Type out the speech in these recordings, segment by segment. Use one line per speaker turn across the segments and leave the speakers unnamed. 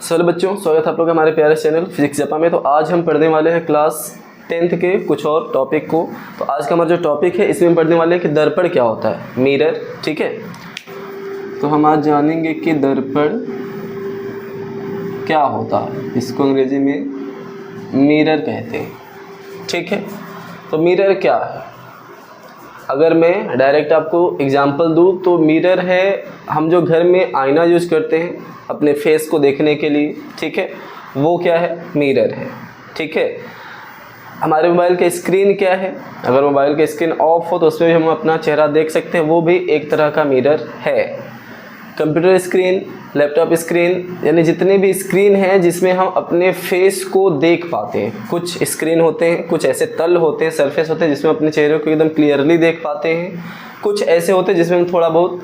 Hello बच्चों, स्वागत है आप लोग हमारे प्यारे चैनल फिजिक्स जापा में। तो आज हम पढ़ने वाले हैं क्लास 10th के कुछ और टॉपिक को। तो आज का हमारा जो टॉपिक है इसमें हम पढ़ने वाले हैं कि दर्पण क्या होता है, मिरर। ठीक है, तो हम आज जानेंगे कि दर्पण क्या होता है। इसको अंग्रेजी में मिरर कहते हैं। ठीक है, तो मिरर क्या है, अगर मैं डायरेक्ट आपको एग्जांपल दूँ तो मिरर है हम जो घर में आईना यूज़ करते हैं अपने फेस को देखने के लिए। ठीक है, वो क्या है, मिरर है। ठीक है, हमारे मोबाइल का स्क्रीन क्या है, अगर मोबाइल का स्क्रीन ऑफ हो तो उसमें भी हम अपना चेहरा देख सकते हैं, वो भी एक तरह का मिरर है। कंप्यूटर स्क्रीन, लैपटॉप स्क्रीन, यानी जितने भी स्क्रीन हैं जिसमें हम अपने फेस को देख पाते हैं। कुछ स्क्रीन होते हैं, कुछ ऐसे तल होते हैं, सरफेस होते हैं जिसमें अपने चेहरे को एकदम क्लियरली देख पाते हैं। कुछ ऐसे होते हैं जिसमें हम थोड़ा बहुत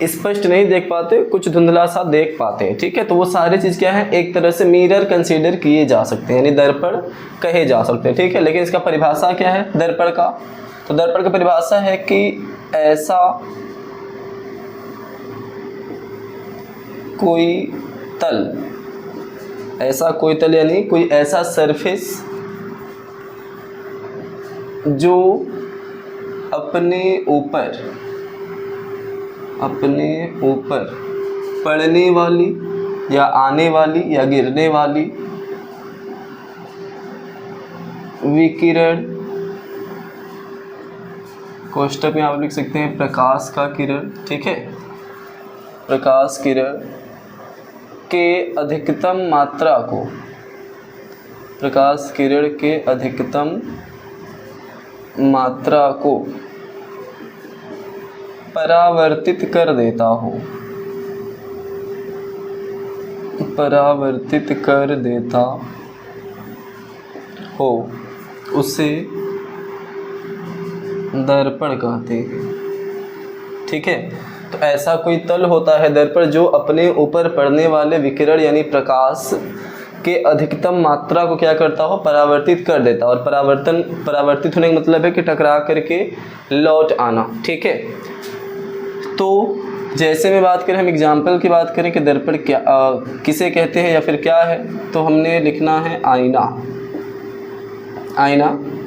स्पष्ट नहीं देख पाते, कुछ धुंधला सा देख पाते हैं। ठीक है, तो वो सारी चीज़ क्या है, एक तरह से मिरर कंसीडर किए जा सकते हैं, यानी दर्पण कहे जा सकते हैं। ठीक है, लेकिन इसका परिभाषा क्या है दर्पण का, तो दर्पण का परिभाषा है कि ऐसा कोई तल यानी कोई ऐसा सरफेस जो अपने ऊपर पड़ने वाली या आने वाली या गिरने वाली विकिरण, कोष्ठक में आप लिख सकते हैं प्रकाश का किरण। ठीक है, प्रकाश किरण के अधिकतम मात्रा को, प्रकाश किरण के अधिकतम मात्रा को परावर्तित कर देता हो, उसे दर्पण कहते हैं। ठीक है, तो ऐसा कोई तल होता है दर्पण जो अपने ऊपर पड़ने वाले विकिरण यानी प्रकाश के अधिकतम मात्रा को क्या करता हो, परावर्तित कर देता। और परावर्तित होने का मतलब है कि टकरा करके लौट आना। ठीक है, तो जैसे में बात करें, हम एग्जाम्पल की बात करें कि दर्पण क्या किसे कहते हैं या फिर क्या है, तो हमने लिखना है आईना।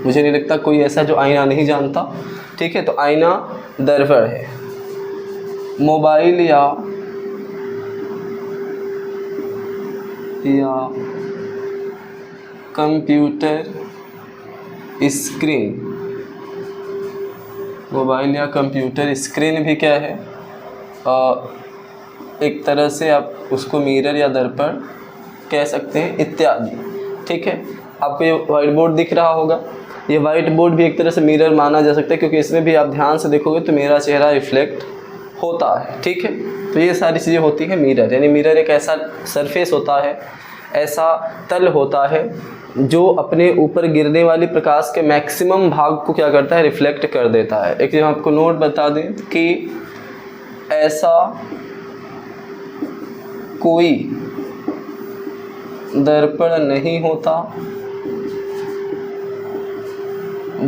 मुझे नहीं लगता कोई ऐसा जो आईना नहीं जानता। ठीक है, तो आईना दर्पण है। मोबाइल या कंप्यूटर स्क्रीन, मोबाइल या कंप्यूटर स्क्रीन भी क्या है, एक तरह से आप उसको मिरर या दर्पण कह सकते हैं, इत्यादि। ठीक है, आपको ये वाइट बोर्ड दिख रहा होगा, ये वाइट बोर्ड भी एक तरह से मिरर माना जा सकता है, क्योंकि इसमें भी आप ध्यान से देखोगे तो मेरा चेहरा रिफ्लेक्ट होता है। ठीक है, तो ये सारी चीज़ें होती हैं मिरर, यानी मिरर एक ऐसा सरफेस होता है, ऐसा तल होता है जो अपने ऊपर गिरने वाली प्रकाश के मैक्सिमम भाग को क्या करता है, रिफ्लेक्ट कर देता है। एक चीज़ आपको नोट बता दें कि ऐसा कोई दर्पण नहीं होता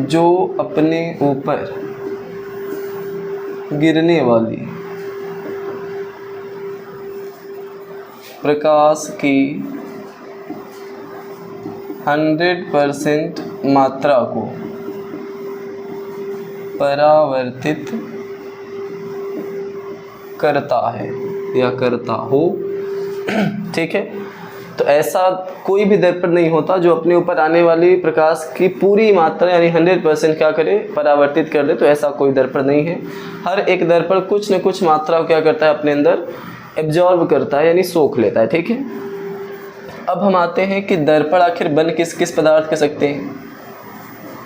जो अपने ऊपर गिरने वाली प्रकाश की 100% मात्रा को परावर्तित करता है या करता हो। ठीक है, तो ऐसा कोई भी दर्पण नहीं होता जो अपने ऊपर आने वाली प्रकाश की पूरी मात्रा यानी 100% क्या करे, परावर्तित कर दे। तो ऐसा कोई दर्पण नहीं है। हर एक दर्पण कुछ न कुछ मात्रा को क्या करता है, अपने अंदर एब्जॉर्ब करता है, यानी सोख लेता है। ठीक है, अब हम आते हैं कि दर्पण आखिर बन किस किस पदार्थ के सकते हैं,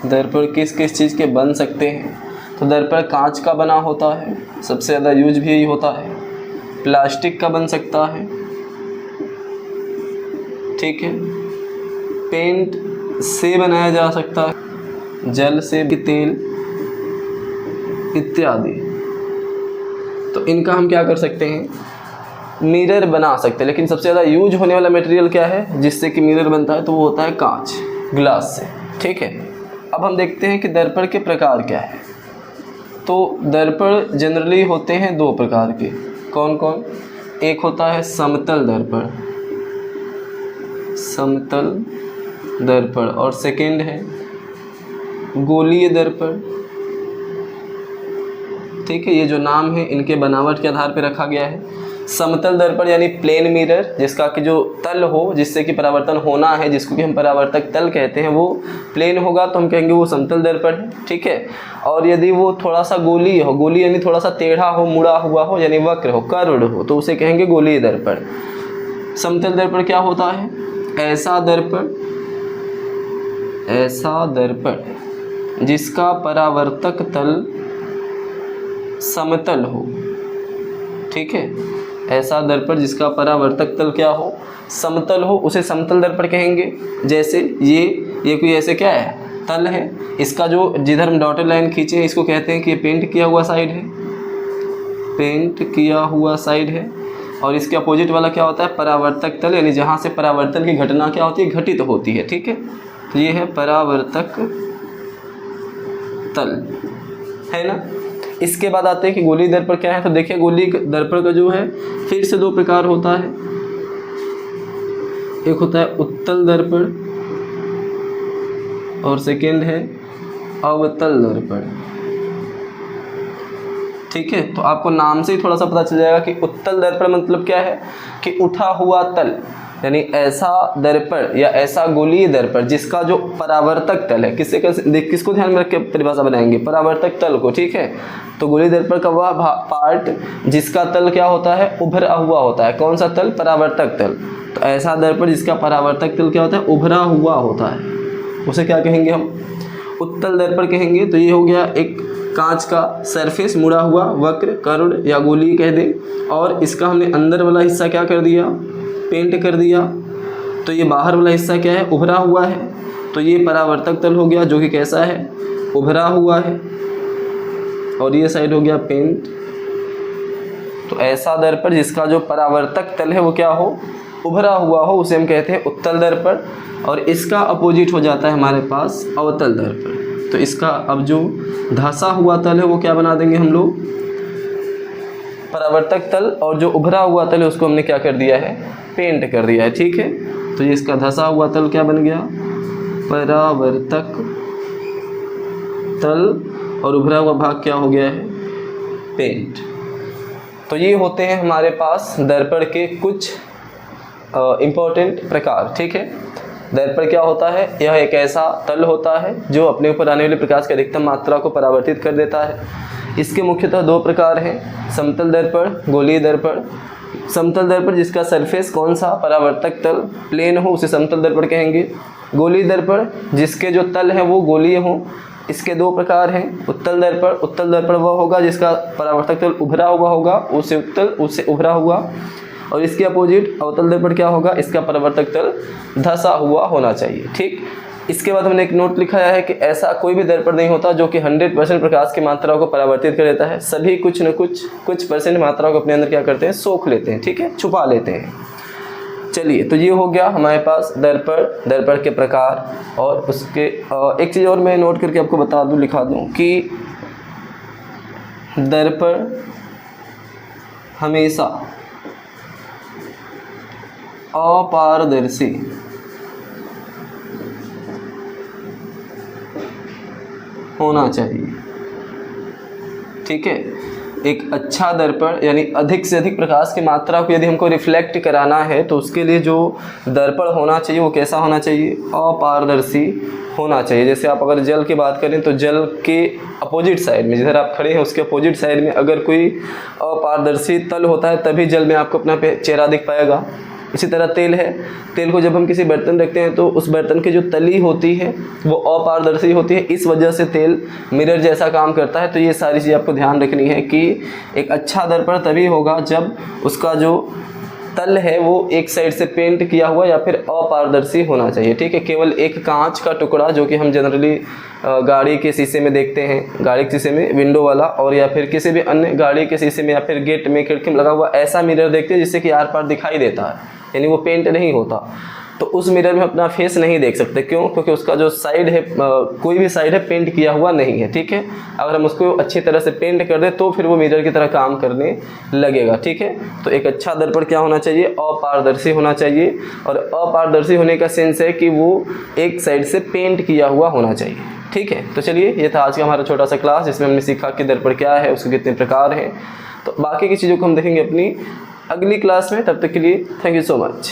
दर्पण किस किस चीज़ के बन सकते हैं। तो दर्पण कांच का बना होता है, सबसे ज़्यादा यूज भी यही होता है। प्लास्टिक का बन सकता है। ठीक है, पेंट से बनाया जा सकता है, जल से भी, तेल इत्यादि। तो इनका हम क्या कर सकते हैं, मिरर बना सकते हैं। लेकिन सबसे ज़्यादा यूज होने वाला मटेरियल क्या है जिससे कि मिरर बनता है, तो वो होता है कांच, ग्लास से। ठीक है, अब हम देखते हैं कि दर्पण के प्रकार क्या है। तो दर्पण जनरली होते हैं दो प्रकार के। कौन कौन? एक होता है समतल दर्पण, समतल दर्पण और सेकंड है गोलीय दर्पण। ठीक है, ये जो नाम है इनके बनावट के आधार पर रखा गया है। समतल दर्पण यानी प्लेन मिरर, जिसका कि जो तल हो जिससे कि परावर्तन होना है, जिसको कि हम परावर्तक तल कहते हैं, वो प्लेन होगा तो हम कहेंगे वो समतल दर्पण है। ठीक है, और यदि वो थोड़ा सा गोलीय हो, गोलीय यानी थोड़ा सा टेढ़ा हो, मुड़ा हुआ हो, यानी वक्र हो, कर्व्ड हो, तो उसे कहेंगे गोलीय दर्पण। समतल दर्पण क्या होता है? ऐसा दर्पण जिसका परावर्तक तल समतल हो। ठीक है, ऐसा दर्पण जिसका परावर्तक तल क्या हो? समतल हो, उसे समतल दर्पण कहेंगे। जैसे ये कोई ऐसे क्या है? तल है। इसका जो जिधर हम डॉटेड लाइन खींचे हैं इसको कहते हैं कि ये पेंट किया हुआ साइड है, पेंट किया हुआ साइड है। और इसके अपोजिट वाला क्या होता है? परावर्तक तल, यानी जहाँ से परावर्तन की घटना क्या होती है? घटित होती है। ठीक है, तो ये है परावर्तक तल, है ना। इसके बाद आते हैं कि गोलीय दर्पण क्या है। तो देखिए, गोलीय दर्पण का जो है फिर से दो प्रकार होता है। एक होता है उत्तल दर्पण और सेकंड है अवतल दर्पण। ठीक है, तो आपको नाम से ही थोड़ा सा पता चल जाएगा कि उत्तल दर्पण मतलब क्या है कि उठा हुआ तल, यानी ऐसा दर्पण या ऐसा गोलीय दर्पण जिसका जो परावर्तक तल है, किसको ध्यान में रख के परिभाषा बनाएंगे? परावर्तक तल को। ठीक है, तो गोलीय दर्पण का वह पार्ट जिसका तल क्या होता है? उभरा हुआ होता है। कौन सा तल? परावर्तक तल। तो ऐसा दर्पण जिसका परावर्तक तल क्या होता है? उभरा हुआ होता है, उसे क्या कहेंगे हम? उत्तल दर्पण कहेंगे। तो ये हो गया एक कांच का सरफेस, मुड़ा हुआ, वक्र, कर्व्ड या गोलीय कह दें, और इसका हमने अंदर वाला हिस्सा क्या कर दिया? पेंट कर दिया। तो ये बाहर वाला हिस्सा क्या है? उभरा हुआ है। तो ये परावर्तक तल हो गया जो कि कैसा है? उभरा हुआ है। और ये साइड हो गया पेंट। तो ऐसा दर्पण जिसका जो परावर्तक तल है वो क्या हो? उभरा हुआ हो, उसे हम कहते हैं उत्तल दर्पण। और इसका अपोजिट हो जाता है हमारे पास अवतल दर्पण। तो इसका अब जो धंसा हुआ तल है वो क्या बना देंगे हम लोग? परावर्तक तल। और जो उभरा हुआ तल है उसको हमने क्या कर दिया है? पेंट कर दिया है। ठीक है, तो ये इसका धंसा हुआ तल क्या बन गया? परावर्तक तल। और उभरा हुआ भाग क्या हो गया है? पेंट। तो ये होते हैं हमारे पास दर्पण के कुछ इम्पोर्टेंट प्रकार। ठीक है, दर्पण क्या होता है? यह एक ऐसा तल होता है जो अपने ऊपर आने वाले प्रकाश की अधिकतम मात्रा को परावर्तित कर देता है। इसके मुख्यतः दो प्रकार हैं, समतल दर्पण, गोलीय दर्पण। समतल दर्पण जिसका सरफेस कौन सा? परावर्तक तल प्लेन हो, उसे समतल दर्पण कहेंगे। गोलीय दर्पण जिसके जो तल है वो गोलीय हो। इसके दो प्रकार हैं, उत्तल दर्पण। उत्तल दर्पण वह होगा जिसका परावर्तक तल उभरा हुआ होगा, उसे उत्तल, उससे उभरा हुआ। और इसके अपोजिट अवतल दर्पण क्या होगा? इसका परावर्तक तल धंसा हुआ होना चाहिए। ठीक, इसके बाद हमने एक नोट लिखाया है कि ऐसा कोई भी दर्पण नहीं होता जो कि 100% प्रकाश की मात्रा को परावर्तित कर देता है। सभी कुछ न कुछ परसेंट मात्रा को अपने अंदर क्या करते हैं? सोख लेते हैं। ठीक है, छुपा लेते हैं। चलिए, तो ये हो गया हमारे पास दर्पण के प्रकार। और उसके एक चीज़ और मैं नोट करके आपको बता दूं, लिखा दूं कि दर्पण हमेशा अपारदर्शी होना चाहिए। ठीक है, एक अच्छा दर्पण यानी अधिक से अधिक प्रकाश की मात्रा को यदि हमको रिफ्लेक्ट कराना है तो उसके लिए जो दर्पण होना चाहिए वो कैसा होना चाहिए? अपारदर्शी होना चाहिए। जैसे आप अगर जल की बात करें तो जल के अपोजिट साइड में, जिधर आप खड़े हैं उसके अपोजिट साइड में अगर कोई अपारदर्शी तल होता है तभी जल में आपको अपना चेहरा दिख पाएगा। इसी तरह तेल है, तेल को जब हम किसी बर्तन रखते हैं तो उस बर्तन की जो तली होती है वो अपारदर्शी होती है, इस वजह से तेल मिरर जैसा काम करता है। तो ये सारी चीज़ आपको ध्यान रखनी है कि एक अच्छा दर्पण तभी होगा जब उसका जो तल है वो एक साइड से पेंट किया हुआ या फिर अपारदर्शी होना चाहिए। ठीक है, केवल एक कांच का टुकड़ा जो कि हम जनरली गाड़ी के शीशे में देखते हैं, गाड़ी के शीशे में विंडो वाला, और या फिर किसी भी अन्य गाड़ी के शीशे में या फिर गेट में, खिड़की में लगा हुआ ऐसा मिरर देखते हैं जिससे कि आर पार दिखाई देता है, यानी वो पेंट नहीं होता। तो उस मिरर में अपना फेस नहीं देख सकते। क्यों? क्योंकि उसका जो साइड है, कोई भी साइड है पेंट किया हुआ नहीं है, ठीक है। अगर हम उसको अच्छी तरह से पेंट कर दें तो फिर वो मिरर की तरह काम करने लगेगा, ठीक है। तो एक अच्छा दर्पण क्या होना चाहिए? अपारदर्शी होना चाहिए। और अपारदर्शी होने का सेंस है कि वो एक साइड से पेंट किया हुआ होना चाहिए, ठीक है। तो चलिए, ये था आज का हमारा छोटा सा क्लास, जिसमें हमने सीखा कि दर्पण क्या है, उसके कितने प्रकार हैं। तो बाकी की चीज़ों को हम देखेंगे अपनी अगली क्लास में। तब तक के लिए थैंक यू सो मच।